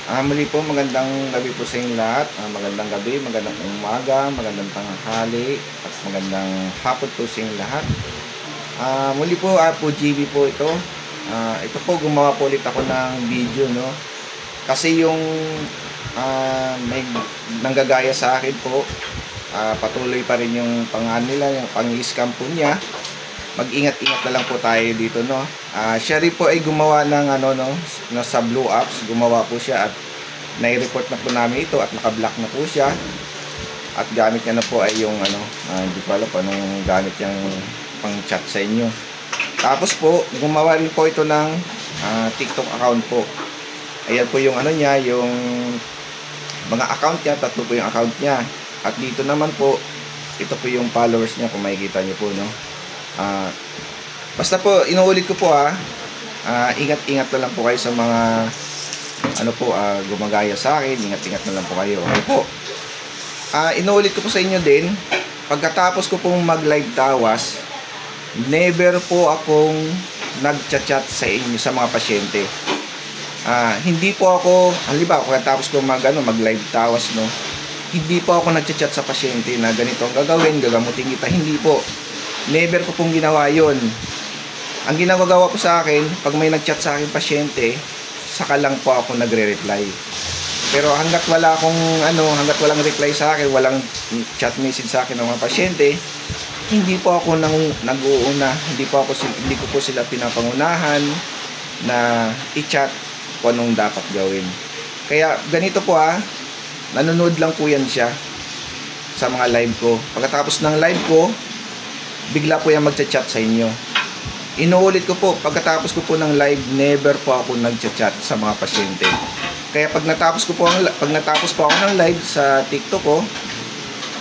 Muli po, magandang gabi po sa inyong lahat. Magandang gabi, magandang umaga, magandang tanghali, at magandang hapon po sa inyong lahat. Muli po, po GB po ito. Ito po, gumawa po ulit ako ng video, no? Kasi yung may nanggagaya sa akin po, patuloy pa rin yung nila, yung pang-scam po niya. Mag-ingat-ingat na lang po tayo dito, no? Siya rin po ay gumawa ng sa Blue Apps, gumawa po siya at nai-report na po namin ito at naka-block na po siya. At gamit niya na po ay yung hindi ko alam po anong gamit niyang pang-chat sa inyo. Tapos po, gumawa rin po ito ng TikTok account po. Ayan po yung niya, yung mga account niya, tatlo po yung account niya. At dito naman po, ito po yung followers niya kung makikita niyo po, no? Basta po, inuulit ko po ingat-ingat na lang po kayo sa mga gumagaya sa akin. Ingat-ingat na lang po kayo. Okay po. Inuulit ko po sa inyo din, pagkatapos ko pong mag-live tawas, never po akong nag-chat sa inyo, sa mga pasyente. Hindi po ako, halimbawa, pagkatapos ko mag-live tawas, no, hindi po ako nag-chat sa pasyente na ganito ang gagawin, gagamutin kita. Hindi po. Never ko pong ginawa yun. Ang ginagawa po sa akin, pag may nag-chat sa akin pasyente, saka lang po ako nagre-reply. Pero hanggat wala akong hanggat walang reply sa akin, walang chat message sa akin ng mga pasyente, hindi po ako nag-uuna, hindi ko po sila pinapangunahan na i-chat kung anong dapat gawin. Kaya ganito po nanonood lang po yan siya sa mga live ko. Pagkatapos ng live ko, bigla po yan magchat-chat sa inyo. Inuulit ko po, pagkatapos ko po ng live, never po ako nagchat-chat sa mga pasyente. Kaya pag natapos po ako ng live sa TikTok ko,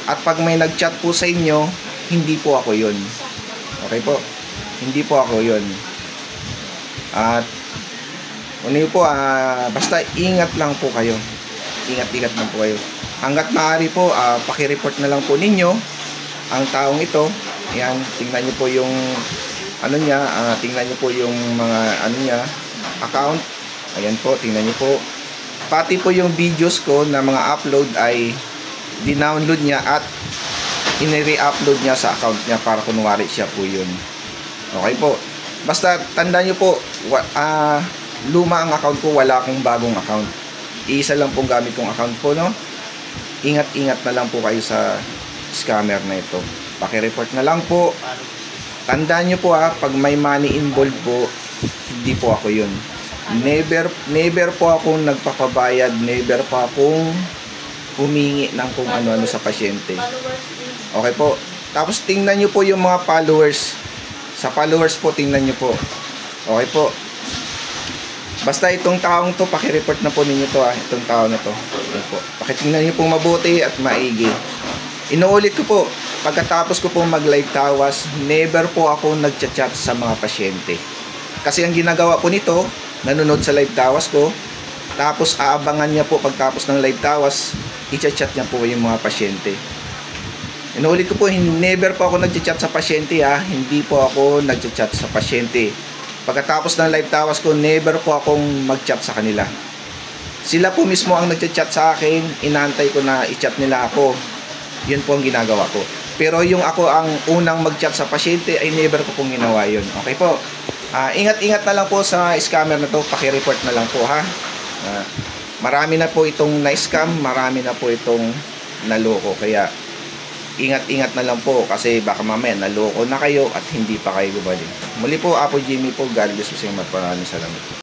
at pag may nagchat po sa inyo, hindi po ako yun. Okay po? Hindi po ako yun. At po, basta ingat lang po kayo. Ingat-ingat lang po kayo. Hanggat maaari po, paki-report na lang po ninyo ang taong ito. Ayan, tingnan nyo po yung tingnan nyo po yung mga account. Ayan po, tingnan nyo po. Pati po yung videos ko na mga upload ay dinownload niya at in-re-upload niya sa account niya para kunwari siya po yun. Okay po. Basta tandaan nyo po, luma ang account ko, wala akong bagong account. Iisa lang pong gamit kong account po, no? Ingat-ingat na lang po kayo sa scammer na ito. Paki-report na lang po. Tandaan nyo po pag may money involved po, hindi po ako yun. Never po akong nagpapabayad, never po akong humingi ng kung ano-ano sa pasyente. Okay po. Tapos tingnan nyo po yung mga followers. Sa followers po, tingnan nyo po. Okay po. Basta itong taong to, paki-report na po ninyo to itong tao na to. Okay po. Pakitingnan nyo po mabuti at maigi. Inuulit ko po, pagkatapos ko pong mag-live tawas, never po ako nag-chat sa mga pasyente. Kasi ang ginagawa po nito, nanonood sa live tawas ko, tapos aabangan niya po pagtapos ng live tawas, i-chat niya po yung mga pasyente. Inuulit ko po, never po ako nag-chat sa pasyente hindi po ako nag-chat sa pasyente. Pagkatapos ng live tawas ko, never po akong mag-chat sa kanila. Sila po mismo ang nag-chat sa akin, inaantay ko na i-chat nila ako. Yun po ang ginagawa ko. Pero yung ako ang unang mag-chat sa pasyente ay never ko pong ginawa yun. Okay po? Ingat-ingat na lang po sa scammer na to. Paki-report na lang po marami na po itong na-scam, marami na po itong naloko. Kaya ingat-ingat na lang po kasi baka mamaya naloko na kayo at hindi pa kayo gumaling. Muli po, Apo Jimmy po. God bless po sa inyo. Maraming salamat.